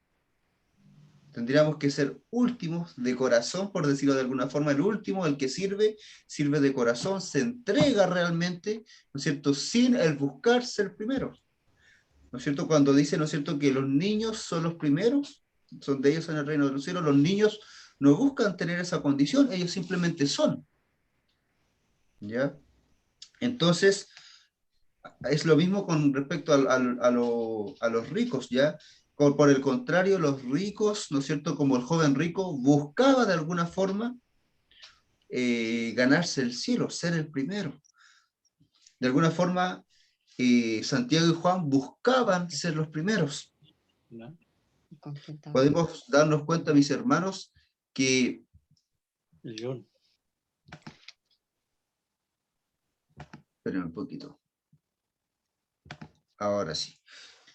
Tendríamos que ser últimos de corazón, por decirlo de alguna forma, el último, el que sirve de corazón, se entrega realmente, ¿no es cierto?, sin el buscar ser primero. ¿No es cierto? Cuando dice, ¿no es cierto?, que los niños son los primeros, son de ellos en el reino de los cielos, los niños no buscan tener esa condición, ellos simplemente son. ¿Ya? Entonces, es lo mismo con respecto a los ricos, ¿ya? Por el contrario, los ricos, ¿no es cierto?, como el joven rico, buscaba de alguna forma ganarse el cielo, ser el primero. De alguna forma, Santiago y Juan buscaban ser los primeros. Podemos darnos cuenta, mis hermanos, que esperen un poquito. Ahora sí.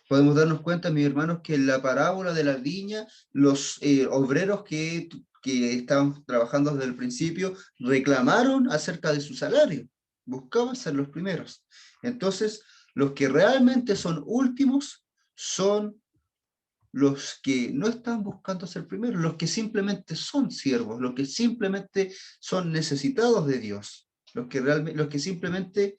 Podemos darnos cuenta, mis hermanos, que en la parábola de la viña, los obreros que estaban trabajando desde el principio reclamaron acerca de su salario, buscaban ser los primeros. Entonces, los que realmente son últimos son los que no están buscando ser primeros, los que simplemente son siervos, los que simplemente son necesitados de Dios, los que simplemente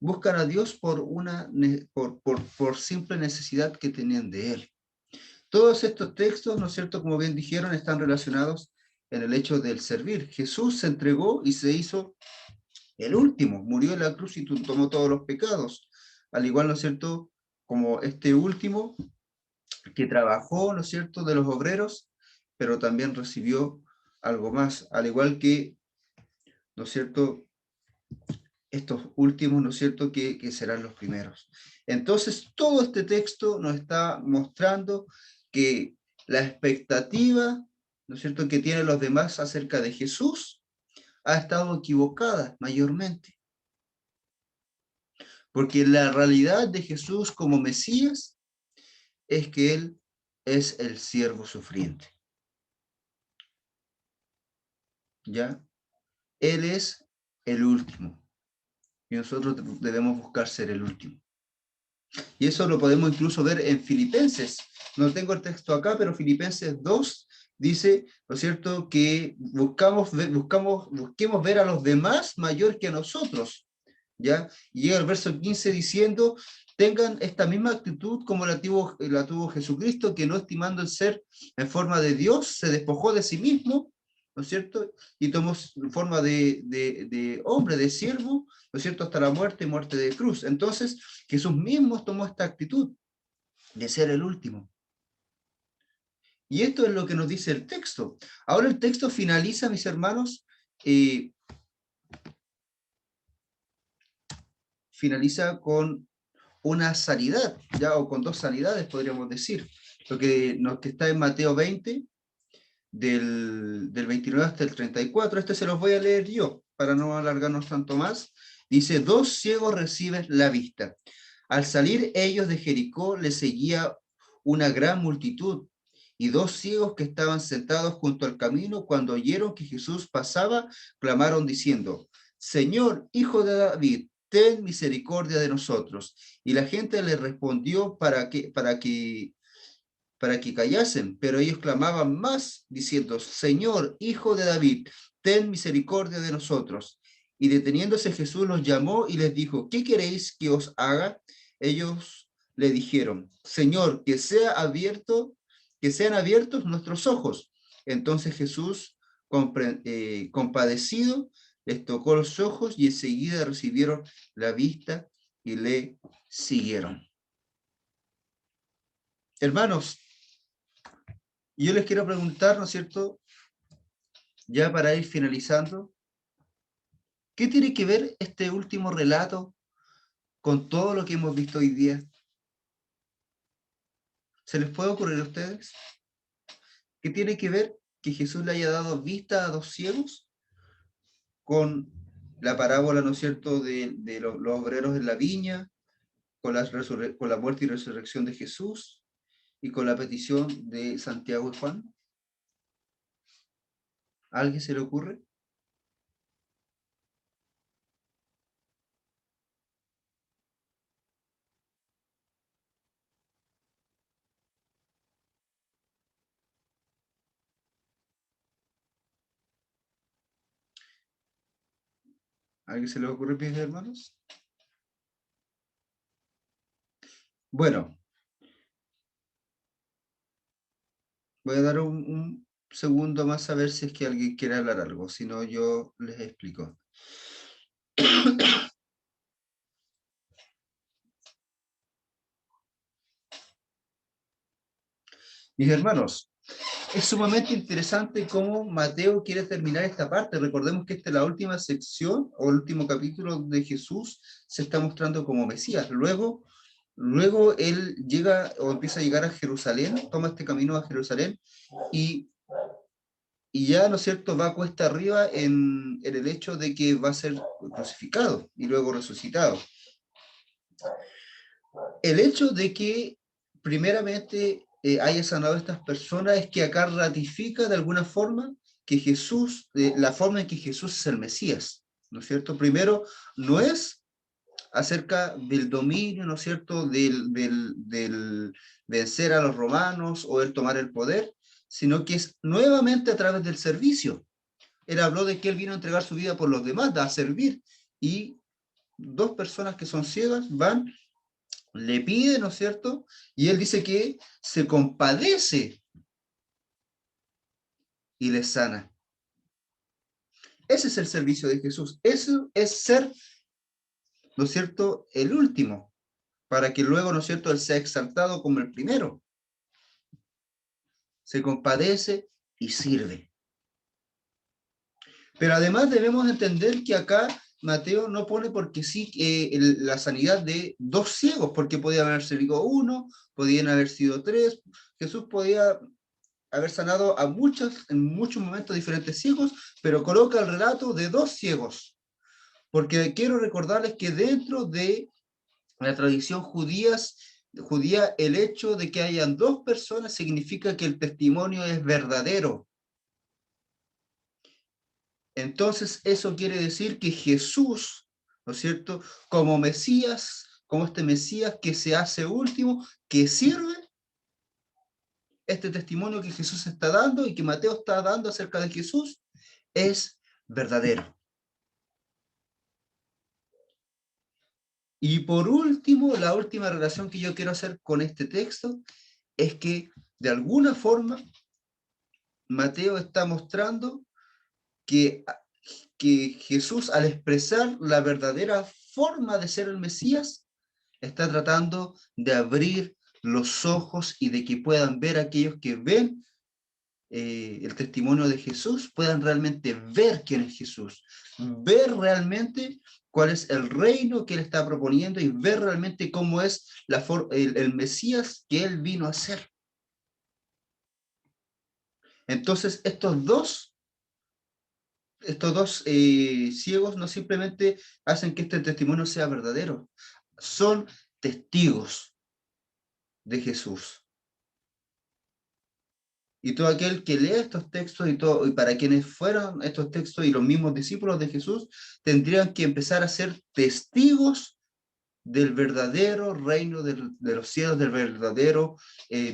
buscan a Dios por simple necesidad que tenían de Él. Todos estos textos, ¿no es cierto?, como bien dijeron, están relacionados en el hecho del servir. Jesús se entregó y se hizo el último, murió en la cruz y tomó todos los pecados, al igual, ¿no es cierto?, como este último que trabajó, ¿no es cierto?, de los obreros, pero también recibió algo más, al igual que, ¿no es cierto?, estos últimos, ¿no es cierto?, que serán los primeros. Entonces, todo este texto nos está mostrando que la expectativa, ¿no es cierto?, que tienen los demás acerca de Jesús ha estado equivocada mayormente. Porque la realidad de Jesús como Mesías es que Él es el siervo sufriente. ¿Ya? Él es el último. Y nosotros debemos buscar ser el último. Y eso lo podemos incluso ver en Filipenses. No tengo el texto acá, pero Filipenses 2 dice, ¿no es cierto?, que busquemos ver a los demás mayor que a nosotros. ¿Ya? Y llega el verso 15 diciendo tengan esta misma actitud como la tuvo Jesucristo, que no estimando el ser en forma de Dios, se despojó de sí mismo, ¿no es cierto? Y tomó forma de hombre, de siervo, ¿no es cierto? Hasta la muerte y muerte de cruz. Entonces, Jesús mismo tomó esta actitud de ser el último. Y esto es lo que nos dice el texto. Ahora el texto finaliza, mis hermanos, finaliza con una sanidad, ya, o con dos sanidades, podríamos decir. Lo que está en Mateo 20, del 29 hasta el 34, este se los voy a leer yo, para no alargarnos tanto más. Dice, 2 ciegos reciben la vista. Al salir ellos de Jericó, les seguía una gran multitud, y 2 ciegos que estaban sentados junto al camino, cuando oyeron que Jesús pasaba, clamaron diciendo, Señor, Hijo de David, ten misericordia de nosotros. Y la gente le respondió para que callasen, pero ellos clamaban más, diciendo, Señor, Hijo de David, ten misericordia de nosotros. Y deteniéndose Jesús los llamó y les dijo, ¿qué queréis que os haga? Ellos le dijeron, Señor, que sean abiertos nuestros ojos. Entonces Jesús, compadecido, les tocó los ojos y enseguida recibieron la vista y le siguieron. Hermanos, yo les quiero preguntar, ¿no es cierto? Ya para ir finalizando, ¿qué tiene que ver este último relato con todo lo que hemos visto hoy día? ¿Se les puede ocurrir a ustedes? ¿Qué tiene que ver que Jesús le haya dado vista a 2 ciegos con la parábola, ¿no es cierto?, de los obreros en la viña, con la muerte y resurrección de Jesús y con la petición de Santiago y Juan? ¿A alguien se le ocurre? ¿A alguien se le ocurre, mis hermanos? Bueno, voy a dar un segundo más a ver si es que alguien quiere hablar algo, si no yo les explico. Mis hermanos, es sumamente interesante cómo Mateo quiere terminar esta parte. Recordemos que esta es la última sección o el último capítulo de Jesús, se está mostrando como Mesías. Luego él llega o empieza a llegar a Jerusalén, toma este camino a Jerusalén y ya, ¿no es cierto?, va cuesta arriba en el hecho de que va a ser crucificado y luego resucitado. El hecho de que primeramente haya sanado a estas personas es que acá ratifica de alguna forma que Jesús, la forma en que Jesús es el Mesías, ¿no es cierto? Primero, no es acerca del dominio, ¿no es cierto?, del vencer a los romanos o el tomar el poder, sino que es nuevamente a través del servicio. Él habló de que él vino a entregar su vida por los demás, a servir, y 2 personas que son ciegas van, le piden, ¿no es cierto?, y él dice que se compadece y les sana. Ese es el servicio de Jesús. Eso es ser, ¿no es cierto?, el último, para que luego, ¿no es cierto?, él sea exaltado como el primero. Se compadece y sirve. Pero además debemos entender que acá Mateo no pone porque sí la sanidad de 2 ciegos, porque podía haber sido 1, podían haber sido 3. Jesús podía haber sanado a en muchos momentos diferentes ciegos, pero coloca el relato de 2 ciegos. Porque quiero recordarles que dentro de la tradición judía, el hecho de que hayan 2 personas significa que el testimonio es verdadero. Entonces, eso quiere decir que Jesús, ¿no es cierto?, como Mesías, como este Mesías que se hace último, que sirve, este testimonio que Jesús está dando y que Mateo está dando acerca de Jesús, es verdadero. Y por último, la última relación que yo quiero hacer con este texto es que de alguna forma Mateo está mostrando que Jesús, al expresar la verdadera forma de ser el Mesías, está tratando de abrir los ojos y de que puedan ver aquellos que ven el testimonio de Jesús, puedan realmente ver quién es Jesús, ver realmente cuál es el reino que él está proponiendo y ver realmente cómo es el Mesías que él vino a ser. Entonces, estos dos ciegos no simplemente hacen que este testimonio sea verdadero, son testigos de Jesús. Y todo aquel que lee estos textos y para quienes fueron estos textos y los mismos discípulos de Jesús, tendrían que empezar a ser testigos del verdadero reino de los cielos, del verdadero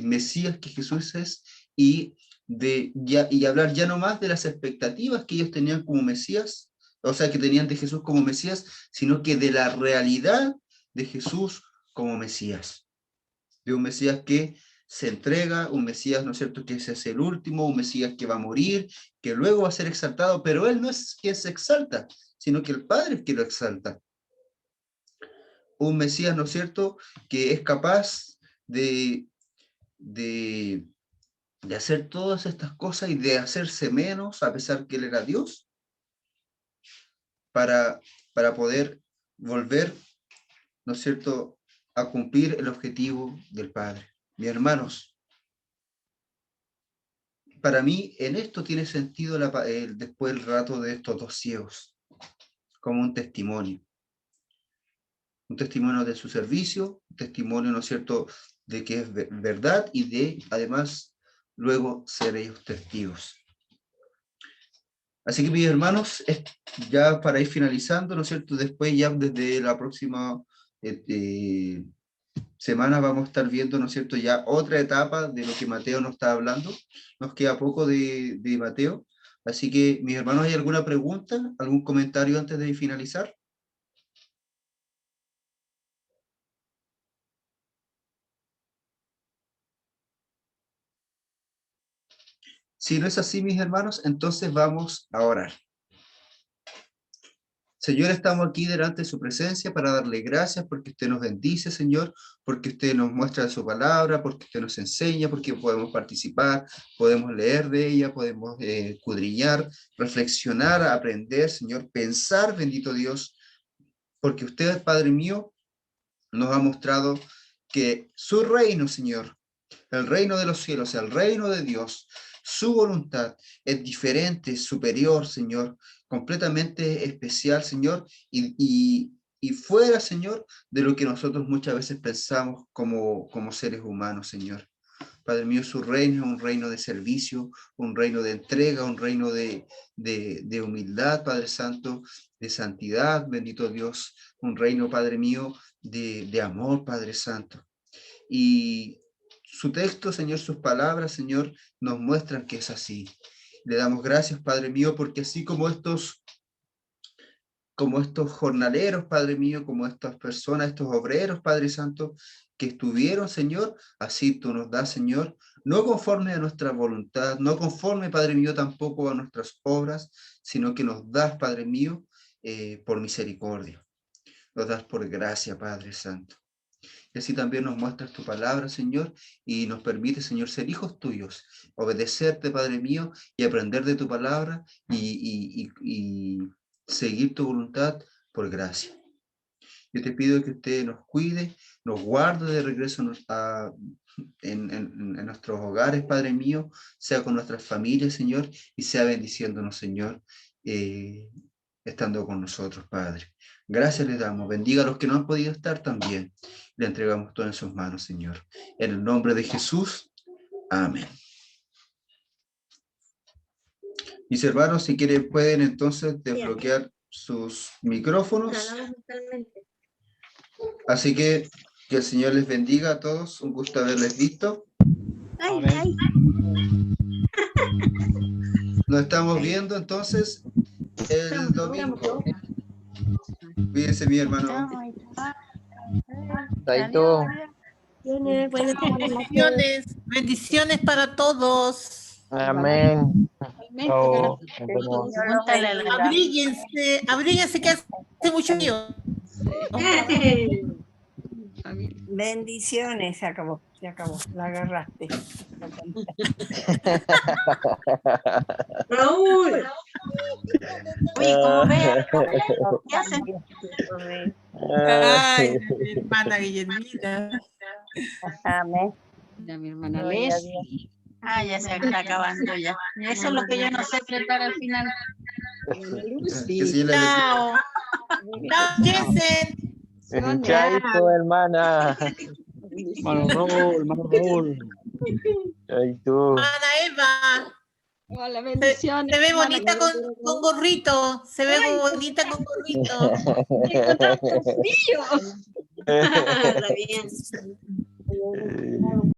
Mesías que Jesús es, y hablar ya no más de las expectativas que ellos tenían como Mesías, o sea, que tenían de Jesús como Mesías, sino que de la realidad de Jesús como Mesías. De un Mesías que se entrega, un Mesías, ¿no es cierto?, que ese es el último, un Mesías que va a morir, que luego va a ser exaltado, pero él no es quien se exalta, sino que el Padre es quien lo exalta. Un Mesías, ¿no es cierto?, que es capaz de hacer todas estas cosas y de hacerse menos, a pesar que él era Dios, para poder volver, ¿no es cierto?, a cumplir el objetivo del Padre. Mis hermanos, para mí en esto tiene sentido después el relato de estos dos ciegos, como un testimonio de su servicio, un testimonio, ¿no es cierto?, de que es verdad y de, además, luego ser ellos testigos. Así que, mis hermanos, ya para ir finalizando, ¿no es cierto?, después ya desde la próxima semana vamos a estar viendo, ¿no es cierto?, ya otra etapa de lo que Mateo nos está hablando. Nos queda poco de Mateo. Así que, mis hermanos, ¿hay alguna pregunta, algún comentario antes de finalizar? Si no es así, mis hermanos, entonces vamos a orar. Señor, estamos aquí delante de su presencia para darle gracias porque usted nos bendice, Señor, porque usted nos muestra su palabra, porque usted nos enseña, porque podemos participar, podemos leer de ella, podemos escudriñar, reflexionar, aprender, Señor, pensar, bendito Dios, porque usted, Padre mío, nos ha mostrado que su reino, Señor, el reino de los cielos, el reino de Dios, su voluntad es diferente, es superior, Señor, completamente especial, Señor, y fuera, Señor, de lo que nosotros muchas veces pensamos como seres humanos, Señor. Padre mío, su reino es un reino de servicio, un reino de entrega, un reino de humildad, Padre Santo, de santidad, bendito Dios, un reino, Padre mío, de amor, Padre Santo. Y su texto, Señor, sus palabras, Señor, nos muestran que es así. Le damos gracias, Padre mío, porque así como estos jornaleros, Padre mío, como estas personas, estos obreros, Padre Santo, que estuvieron, Señor, así tú nos das, Señor, no conforme a nuestra voluntad, no conforme, Padre mío, tampoco a nuestras obras, sino que nos das, Padre mío, por misericordia. Nos das por gracia, Padre Santo. Y así también nos muestras tu palabra, Señor, y nos permite, Señor, ser hijos tuyos, obedecerte, Padre mío, y aprender de tu palabra y seguir tu voluntad por gracia. Yo te pido que usted nos cuide, nos guarde de regreso en nuestros hogares, Padre mío, sea con nuestras familias, Señor, y sea bendiciéndonos, Señor, estando con nosotros, Padre. Gracias le damos. Bendiga a los que no han podido estar también. Le entregamos todo en sus manos, Señor. En el nombre de Jesús. Amén. Mis hermanos, si quieren, pueden entonces desbloquear sus micrófonos. Así que el Señor les bendiga a todos. Un gusto haberles visto. Nos estamos viendo entonces el domingo. Cuídense, mi hermano. Chaito. Bendiciones, bendiciones para todos. Amén. Igualmente, Chao. gracias. Nos vemos. Pregúntale a la- Abríguense, abríguense que hace mucho frío. Familia. Bendiciones, se acabó, la agarraste. Raúl, Oye, como ven, ¿qué hacen? Ay, mi hermana Guillermina. Amén. Ya mi hermana Gloria a Leslie. Ah, ya se está acabando ya. Eso es lo que yo no sé preparar al final. Hermana Que Lucy. sí, Chao. Chao, Jensen. Chaito, hermana. Hermano Raúl. Chaito. Hermana Eva. Hola, Se bendiciones. ve hermana. bonita con gorrito. Se ve bonita con gorrito. Tengo tanto frío. Está bien.